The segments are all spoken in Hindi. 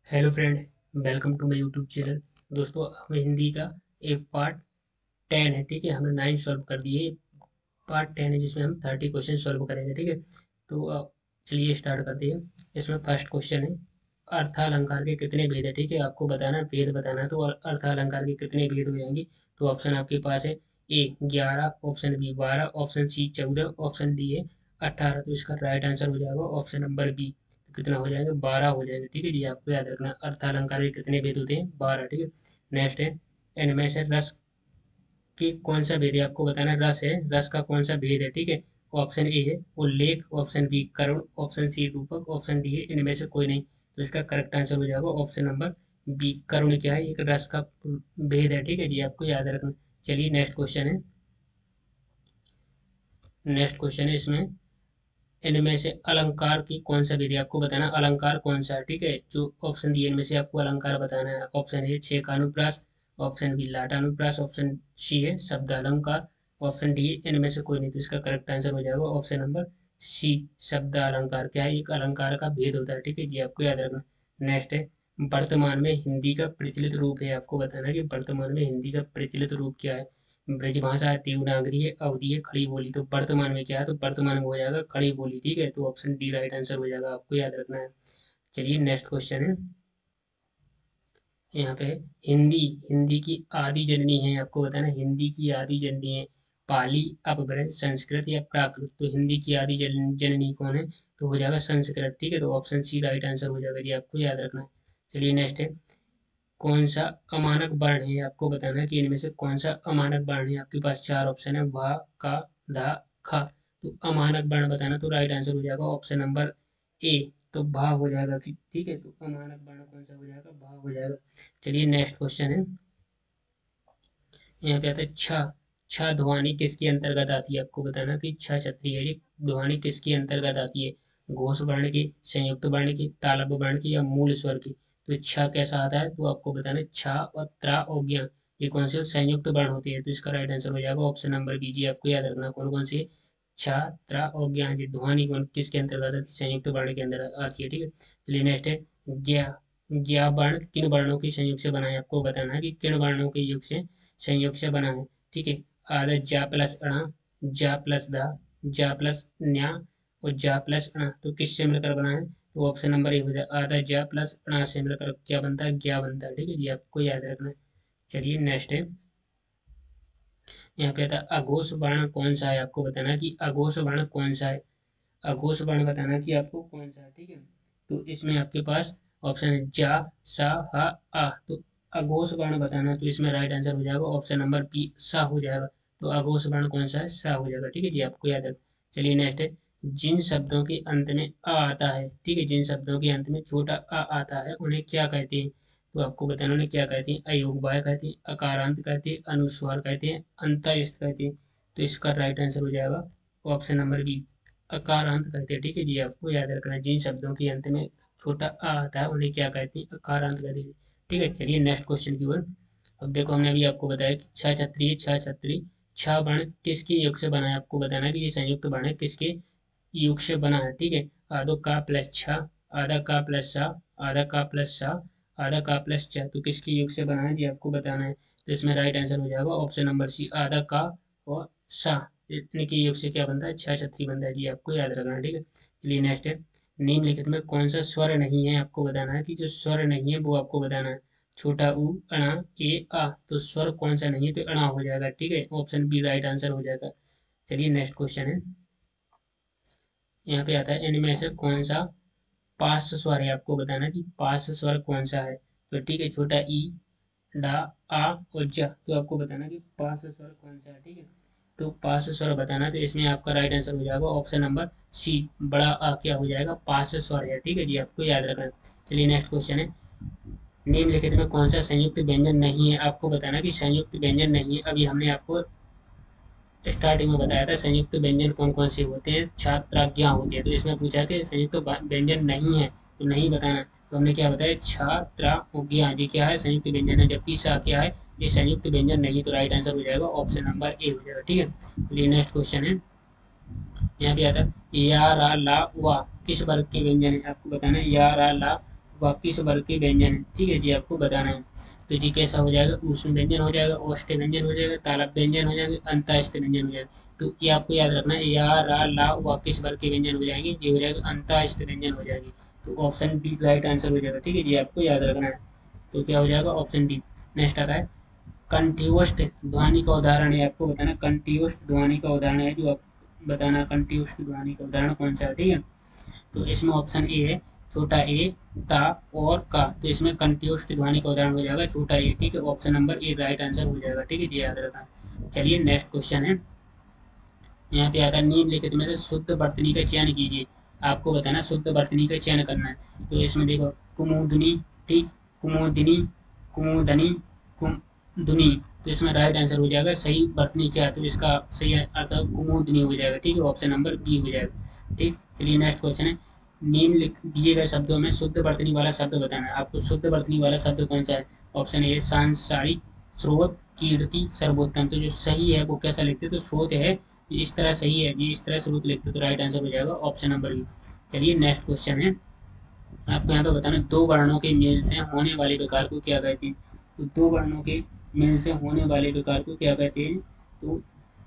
Hello friend, welcome to my YouTube channel. दोस्तों, हम हिंदी का एक पार्ट 10 है। ठीक है, हमने 9 सॉल्व कर दिए। पार्ट 10 है जिसमें हम 30 क्वेश्चन सॉल्व करेंगे। ठीक है, तो चलिए स्टार्ट करते हैं। इसमें फर्स्ट क्वेश्चन है, अर्थालंकार के कितने भेद है। ठीक है, आपको बताना भेद बताना है, तो अर्थालंकार के कितने भेद हो जाएंगे। तो ऑप्शन आपके पास है A 11, option B 12, option C 14, option D है 18। तो इसका राइट आंसर हो जाएगा ऑप्शन नंबर बी। कितना हो जाएगा? 12 हो जाएगा। ठीक है जी, आपको याद रखना अर्थालंकार के कितने भेद होते हैं? 12। ठीक है, नेक्स्ट है, इनमें से रस की कौन सा भेद है, आपको बताना है। रस है, रस का कौन सा भेद है। ठीक है, ऑप्शन ए है उल्लेख, ऑप्शन बी करुण, ऑप्शन सी रूपक, ऑप्शन डी है इनमें से कोई नहीं। तो इसका करेक्ट आंसर हो जाएगा ऑप्शन नंबर बी। करुण क्या है? एक रस का भेद है। ठीक है जी, आपको याद रखना। चलिए नेक्स्ट क्वेश्चन है। नेक्स्ट क्वेश्चन है इसमें, इनमें से अलंकार की कौन सा विधि, आपको बताना अलंकार कौन सा है। ठीक है, जो ऑप्शन दिए इनमें से आपको अलंकार बताना है। ऑप्शन ए छेद का अनुप्रास, ऑप्शन बी लाट अनुप्रास, ऑप्शन सी है शब्द अलंकार, ऑप्शन डी है इनमें से कोई नहीं। तो इसका करेक्ट आंसर हो जाएगा ऑप्शन नंबर सी, शब्द अलंकार। क्या है? एक अलंकार का भेद होता है। ठीक है जी, आपको याद रखना। नेक्स्ट है, वर्तमान में हिंदी का प्रचलित रूप है। आपको बताना है कि वर्तमान में हिंदी का प्रचलित रूप क्या है। ब्रजभाषा है, देवनागरी है, अवधी है, खड़ी बोली। तो वर्तमान में क्या है? तो वर्तमान में हो जाएगा खड़ी बोली। ठीक है, तो ऑप्शन डी राइट आंसर हो जाएगा, आपको याद रखना है। चलिए नेक्स्ट क्वेश्चन है। यहाँ पे हिंदी, हिंदी की आदि जननी है। आपको बताना है हिंदी की आदि जननी है पाली, अपभ्रंश, संस्कृत या प्राकृत। तो हिंदी की आदि जननी कौन है? तो हो जाएगा संस्कृत। ठीक है, तो ऑप्शन सी राइट आंसर हो जाएगा जी, आपको याद रखना है। चलिए नेक्स्ट है, कौन सा अमानक वर्ण है। आपको बताना है कि इनमें से कौन सा अमानक वर्ण है। आपके पास चार ऑप्शन है, वा, का, धा, खा। तो अमानक वर्ण बताना, तो राइट आंसर हो जाएगा ऑप्शन नंबर ए। तो भा हो जाएगा कि ठीक है, तो अमानक वर्ण कौन सा हो जाएगा? भा हो जाएगा। चलिए नेक्स्ट क्वेश्चन है। यहाँ पे आता है छ। छ ध्वनि किसके अंतर्गत आती है। आपको बताना कि छ छत्री है, ये ध्वनि किसके अंतर्गत आती है? घोष वर्ण की, संयुक्त वर्ण की, तालव्य वर्ण की या मूल स्वर की। तो छ कैसा आता है? तो आपको बताना है छ और त्रा और ज्ञा, ये कौन से संयुक्त वर्ण होती है। तो इसका राइट आंसर हो जाएगा ऑप्शन नंबर बी जी, आपको याद रखना कौन कौन सी है। छ, त्रा और ज्ञा, ये ध्वनि कौन किसके अंतर्गत आती है? संयुक्त वर्ण के अंदर आती है। ठीक है, चलिए नेक्स्ट है ज्ञा। ज्ञा वर्ण किन वर्णों के संयोग से बना है। आपको बताना है कि किन वर्णों के योग से संयोग से बना है। ठीक है, आधा जा प्लस अणा, जा प्लस धा, जा प्लस न्या और जा प्लस अणा, तो किससे मिलकर बना है? तो ऑप्शन नंबर ए हो जाए, आधा जा प्लस अणा से मिलकर क्या बनता है? ज्ञा बनता है। ठीक है जी, आपको याद रखना है। चलिए नेक्स्ट है, यहाँ पे आता है अघोष वर्ण कौन सा है। आपको बताना है कि अघोष वर्ण कौन सा है। अघोष वर्ण बताना कि आपको कौन सा है। ठीक है, तो इसमें आपके पास ऑप्शन है जा, सा, हा, आ। तो अघोष वर्ण बताना, तो इसमें राइट आंसर हो जाएगा ऑप्शन नंबर बी, सा हो जाएगा। तो अघोष वर्ण कौन सा है? सा हो जाएगा। ठीक है जी, आपको याद है। चलिए नेक्स्ट है, जिन शब्दों के अंत में आ आता है। ठीक है, जिन शब्दों के अंत में छोटा आ आता है उन्हें क्या कहते हैं। तो आपको बताना उन्हें क्या कहते हैं। अयोगवाय कहते हैं, अकारांत कहते हैं, अनुस्वार कहते हैं, अंतःस्थ कहते हैं। तो इसका राइट आंसर हो जाएगा ऑप्शन नंबर बी, अकारांत कहते हैं। ठीक है जी, आपको याद रखना है जिन शब्दों के अंत में छोटा आ आता है उन्हें क्या कहते हैं? अकारांत कहते हैं। ठीक है, चलिए नेक्स्ट क्वेश्चन की ओर। अब देखो, हमने अभी आपको बताया कि छ छत्री, छ छत्री, छ वर्ण किसके योग से बना है। आपको बताना है कि ये संयुक्त वर्ण है, किसके योग से बना है। ठीक है, आधो का प्लस छ, आधा का प्लस सा, आधा का प्लस सा, आधा का प्लस छ। तो किसके योग से बना है जी, आपको बताना है। तो इसमें राइट आंसर हो जाएगा ऑप्शन नंबर सी, आधा का और सा, इतने के योग से क्या बनता है? छह छत्री बनता है जी, आपको याद रखना है। ठीक है, चलिए नेक्स्ट है, निम्नलिखित में कौन सा स्वर नहीं है। आपको बताना है कि जो स्वर नहीं है वो आपको बताना है। छोटा ऊ, अणा, ए, आ। तो स्वर कौन सा नहीं है? तो अणा हो जाएगा। ठीक है, ऑप्शन बी राइट आंसर हो जाएगा। चलिए नेक्स्ट क्वेश्चन है। यहाँ पे आता है इनमें से कौन सा पार्श्व स्वर है। आपको बताना है कि पार्श्व स्वर कौन सा है। तो ठीक है, छोटा ई, डा, आ और ज। तो आपको बताना कि पार्श्व स्वर कौन सा है। ठीक है, तो पार्श्व स्वर बताना, तो इसमें आपका राइट आंसर हो जाएगा ऑप्शन नंबर सी, बड़ा आ क्या हो जाएगा? पार्श्व स्वर है। ठीक है जी, आपको याद रखना है। चलिए नेक्स्ट क्वेश्चन है, निम्नलिखित में कौन सा संयुक्त व्यंजन नहीं है। आपको बताना कि संयुक्त व्यंजन नहीं है। अभी हमने आपको स्टार्टिंग में बताया था संयुक्त व्यंजन कौन कौन से होते हैं, छात्राज्ञा होती है। तो इसमें पूछा कि संयुक्त व्यंजन नहीं है, तो नहीं बताना। तो हमने क्या बताया, छात्राज्ञा ये क्या है? संयुक्त व्यंजन है, जबकि सा क्या है? ये संयुक्त व्यंजन नहीं। तो राइट आंसर हो जाएगा ऑप्शन नंबर ए हो जाएगा। ठीक है, चलिए नेक्स्ट क्वेश्चन है। यहाँ पे आता है या, रा, ला, वा किस वर्ग के व्यंजन है। आपको बताना है या, रा, ला, वाक्य से वर्ग के व्यंजन है, ठीक है जी, आपको बताना है। तो जी कैसा हो जाएगा, ऊष्म व्यंजन हो जाएगा, औष्ठ व्यंजन हो जाएगा, तालव्य व्यंजन हो जाएगा, अंतःस्थ व्यंजन हो जाएगा। तो ये आपको याद रखना है, या रा ला वाक्य से वर्ग के व्यंजन हो जाएंगे, ये हो जाएगा अंतःस्थ व्यंजन हो जाएगी। तो ऑप्शन डी राइट आंसर हो जाएगा, ठीक है जी, आपको याद रखना है। तो क्या हो जाएगा, ऑप्शन डी। नेक्स्ट आता है कंठ्योष्ठ ध्वनि का उदाहरण है, आपको बताना कंठ्योष्ठ ध्वनि का उदाहरण है, जो आप बताना कंठ्योष्ठ ध्वनि का उदाहरण कौन सा है, ठीक है। तो इसमें ऑप्शन ए है छोटा ए, ता और का। तो इसमें कंठ्योष्ठ ध्वनि का उदाहरण हो जाएगा छोटा ए, ठीक है, option number A right answer हो जाएगा, ठीक है जी, याद रखना। चलिए नेक्स्ट क्वेश्चन है, यहाँ पे आता है निम्नलिखित में से शुद्ध वर्तनी का चयन कीजिए। आपको बताना शुद्ध वर्तनी का चयन करना है। तो इसमें देखो कुमुदनी, ठीक, कुमुदिनी, कुमुदनी, कुमुदनी। तो इसमें राइट आंसर हो जाएगा, सही वर्तनी क्या है, तो इसका सही अर्थ कुमुदनी हो जाएगा, ठीक है, ऑप्शन नंबर बी हो जाएगा, ठीक। चलिए नेक्स्ट क्वेश्चन है, निम्न दिए गए शब्दों में शुद्ध वर्तनी वाला शब्द बताना है। आपको शुद्ध वर्तनी वाला शब्द कौन सा है, ऑप्शन ए सांसारिक, स्रोत, कीर्ति, सर्वोत्तम। तो जो सही है वो कैसा लिखते हैं, तो स्रोत है, इस तरह सही है जी, इस तरह स्रोत लिखते तो राइट आंसर हो जाएगा ऑप्शन नंबर बी। चलिए नेक्स्ट क्वेश्चन है, आपको यहाँ पे बताना दो वर्णों के मेल से होने वाले विकार को क्या कहते हैं। तो दो वर्णों के मेल से होने वाले विकार को क्या कहते हैं, तो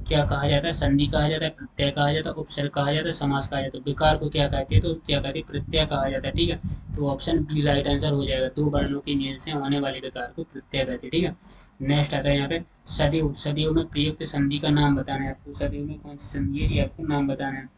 क्या कहा जाता है, संधि कहा जाता है, प्रत्यय कहा जाता है, उपसर्ग कहा जाता है, समास कहा जाता है। विकार को क्या कहते हैं, तो क्या कहते हैं, प्रत्यय कहा जाता है, ठीक है। तो ऑप्शन बी राइट आंसर हो जाएगा, दो वर्णों के मेल से होने वाले विकार को प्रत्यय कहते हैं, ठीक है। नेक्स्ट आता है यहाँ पे सदैव, सदैव में प्रयुक्त संधि का नाम बताना है आपको। सदैव में कौन सी संधि है ये आपको नाम बताना है।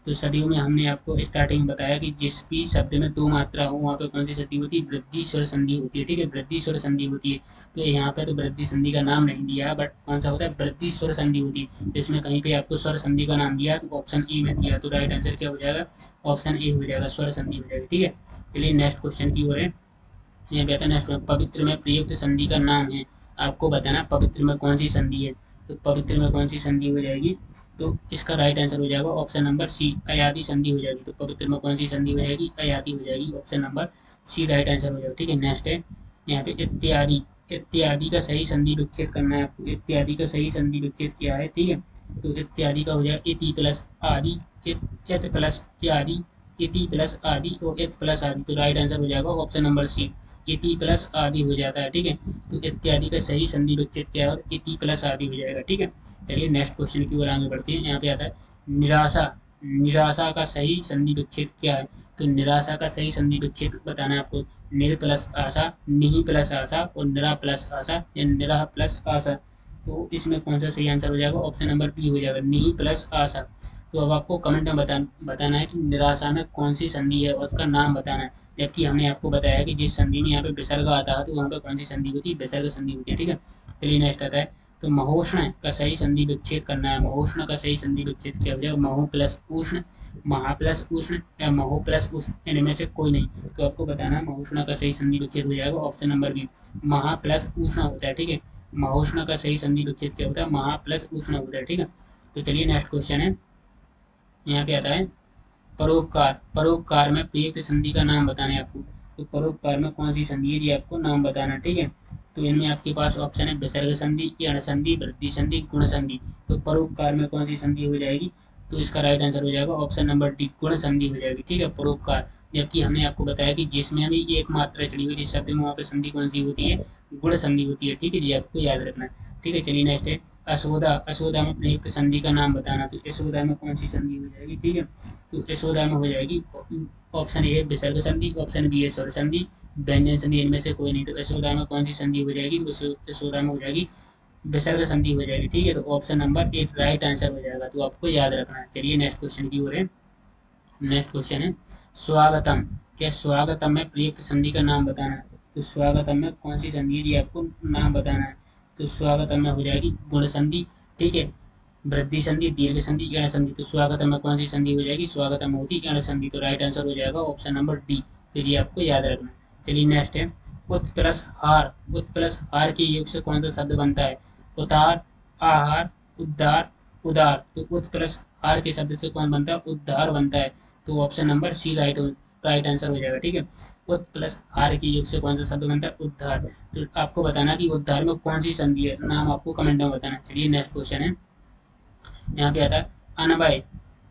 तो सदियों में हमने आपको स्टार्टिंग में बताया कि जिस भी शब्द में दो मात्रा हो वहाँ पे कौन सी संधि होती है, वृद्धि स्वर संधि होती है, ठीक है, वृद्धि स्वर संधि होती है। तो यहाँ पे तो वृद्धि संधि का नाम नहीं दिया, बट कौन सा होता है, वृद्धि स्वर संधि होती है। तो इसमें कहीं पे आपको स्वर संधि का नाम दिया, तो ऑप्शन ए में दिया, तो राइट आंसर क्या हो जाएगा, ऑप्शन ए हो जाएगा, स्वर संधि हो जाएगी, ठीक है। चलिए नेक्स्ट क्वेश्चन की ओर है, यहाँ पे आता है नेक्स्ट पवित्र में प्रयुक्त संधि का नाम है। आपको बताना पवित्र में कौन सी संधि है। तो पवित्र में कौन सी संधि हो जाएगी, तो इसका राइट आंसर हो जाएगा ऑप्शन नंबर सी, अयादि संधि हो जाएगी। तो पवित्र में कौन सी संधि हो जाएगी, अयादि हो जाएगी, option number C right answer हो जाएगा, ठीक है। नेक्स्ट है यहाँ पे इत्यादि, इत्यादि का सही संधि विच्छेद करना है आपको। इत्यादि का सही संधि विच्छेद क्या है, ठीक है। तो इत्यादि का हो जाएगा इति प्लस आदि, इत प्लस आदि, इति प्लस आदि और इत प्लस आदि। तो राइट आंसर हो जाएगा ऑप्शन नंबर सी, इति प्लस आदि हो जाता है, ठीक है। तो इत्यादि का सही संधि विच्छेद क्या है, इति प्लस आदि हो जाएगा, ठीक है। चलिए नेक्स्ट क्वेश्चन की ओर आगे बढ़ते हैं, यहाँ पे आता है निराशा, निराशा का सही संधि विच्छेद क्या है। तो निराशा का सही संधि विच्छेद बताना है आपको, निर प्लस आशा, निहि प्लस आशा और निरा प्लस आशा या निरा प्लस आशा। तो इसमें कौन सा सही आंसर हो जाएगा, ऑप्शन नंबर बी हो जाएगा, निहि प्लस आशा। तो अब आपको कमेंट में बताना है कि निराशा में कौन सी संधि है और उसका नाम बताना है। जबकि हमने आपको बताया कि जिस संधि में यहाँ पे विसर्ग आता है तो वहाँ पे कौन सी संधि होती है, विसर्ग संधि होती है, ठीक है। चलिए नेक्स्ट आता है, तो महोष्ण का सही संधि विच्छेद करना है। महोष्ण का सही संधि विच्छेद क्या हो जाएगा, महु प्लस उष्ण, महा प्लस उष्ण या महो प्लस उष्ण, इनमें से कोई नहीं। तो आपको बताना है महोष्ण का सही संधि विच्छेद हो जाएगा ऑप्शन नंबर बी, महा प्लस उष्ण होता है, ठीक है। महोष्ण का सही संधि विच्छेद क्या होता है, महा प्लस उष्ण होता है, ठीक है। तो चलिए नेक्स्ट क्वेश्चन है, यहाँ पे आता है परोपकार, परोपकार में प्रयुक्त संधि का नाम बताना है आपको। तो परोपकार में कौन सी संधि है ये आपको नाम बताना, ठीक है। तो इनमें आपके पास ऑप्शन है विसर्ग संधि, यण संधि, वृद्धि संधि, गुण संधि। तो परोपकार में कौन सी संधि हो जाएगी, तो इसका राइट आंसर हो जाएगा ऑप्शन नंबर डी, गुण संधि हो जाएगी, ठीक है, परोपकार। जबकि हमने आपको बताया कि जिसमें हमें एक मात्रा चढ़ी हुई जिस शब्द में वहाँ पे संधि कौन सी होती है, गुण संधि होती है, ठीक है जी, आपको याद रखना है, ठीक है। चलिए नेक्स्ट है अशोदा, अशोदा में प्रयुक्त संधि का नाम बताना। तो यशोदा में कौन सी संधि हो जाएगी, ठीक है। तो यशोदा में हो जाएगी ऑप्शन ए विसर्ग संधि, ऑप्शन बी है स्वर संधि, व्यंजन संधि, इनमें से कोई नहीं। तो यशोदा में कौन सी संधि हो जाएगी, यशोदा में हो जाएगी विसर्ग संधि हो जाएगी, ठीक है। तो option number A right answer हो जाएगा, तो आपको याद रखना है। चलिए नेक्स्ट क्वेश्चन की ओर है, नेक्स्ट क्वेश्चन है स्वागतम, क्या स्वागतम में प्रयुक्त संधि का नाम बताना है। तो स्वागतम में कौन सी संधि है ये आपको नाम बताना है। तो स्वागतम में हो जाएगी गुण संधि, ठीक है, वृद्धि संधि, दीर्घ संधि, गण संधि। तो स्वागतम में कौन सी संधि हो जाएगी, स्वागतम में होती गण संधि। तो राइट आंसर हो जाएगा ऑप्शन नंबर डी, तो ये आपको याद रखना है। चलिए नेक्स्ट है उत प्लस हार, उत प्लस हार के योग से कौन सा शब्द बनता है, उतार, आहार, उद्धार, उदार। तो उत प्लस हार के शब्द से कौन बनता है, उद्धार बनता है। तो option number C right answer हो जाएगा, ठीक है। उत प्लस हार के योग से कौन सा शब्द बनता है, उद्धार। तो आपको बताना कि उद्धार में कौन सी संधि है, नाम आपको कमेंट में बताना। चलिए नेक्स्ट क्वेश्चन है, यहाँ पे आता है अनवय,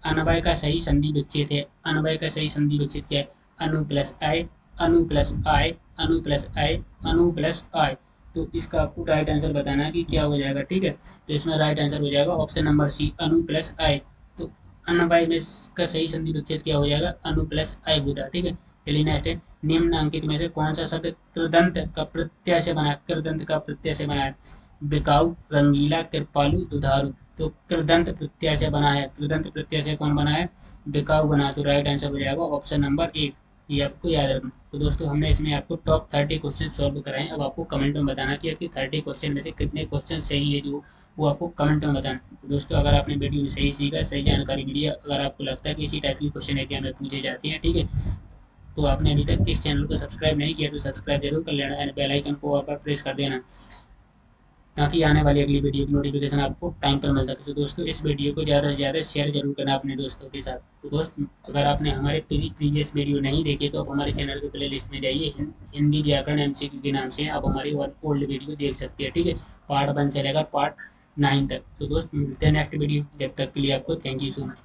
अनवय का सही संधि विच्छेद है। अनवय का सही संधि विच्छेद क्या है, अनु प्लस अय, अनु प्लस आई, अनु प्लस आई, अनु प्लस आई। तो इसका आपको राइट आंसर बताना है कि क्या हो जाएगा, ठीक है। तो इसमें राइट आंसर हो जाएगा ऑप्शन नंबर सी, अनु प्लस आई। तो अनबाई में इसका सही संधि विच्छेद क्या हो जाएगा, अनु प्लस आई बुधा, ठीक है। चलिए नेक्स्ट है, निम्नांकित में से कौन सा शब्द कृदंत का प्रत्यय से बना, कृदंत का प्रत्यय से बना है। बिकाऊ, रंगीला, कृपालु, दुधारू। तो कृदंत प्रत्यय से बना है, कृदंत प्रत्यय से कौन बना है, बिकाऊ बना। तो राइट आंसर हो जाएगा ऑप्शन नंबर ए, ये आपको याद रखना। तो दोस्तों हमने इसमें आपको टॉप 30 क्वेश्चन सॉल्व कराए। अब आपको कमेंट में बताना कि आपकी 30 क्वेश्चन में से कितने क्वेश्चन सही है, जो वो आपको कमेंट में बताना। तो दोस्तों अगर आपने वीडियो में सही सीखा, सही जानकारी मिली है, अगर आपको लगता है कि इसी टाइप की क्वेश्चन एग्जाम में पूछे जाते हैं, ठीक है, तो आपने अभी तक इस चैनल को सब्सक्राइब नहीं किया तो सब्सक्राइब जरूर कर लेना एंड बेल आइकन को आप प्रेस कर देना, ताकि आने वाली अगली वीडियो की नोटिफिकेशन आपको टाइम पर मिल सके। तो दोस्तों इस वीडियो को ज़्यादा से ज़्यादा शेयर जरूर करना अपने दोस्तों के साथ। तो दोस्त अगर आपने हमारे प्रीवियस वीडियो नहीं देखे तो आप हमारे चैनल के प्ले लिस्ट में जाइए, हिंदी व्याकरण एमसीक्यू के नाम से आप हमारी ओल्ड वीडियो देख सकते हैं, ठीक है। पार्ट 1 से लेकर पार्ट 9 तक। तो दोस्त मिलते हैं नेक्स्ट वीडियो, जब तक के लिए आपको थैंक यू सो मच।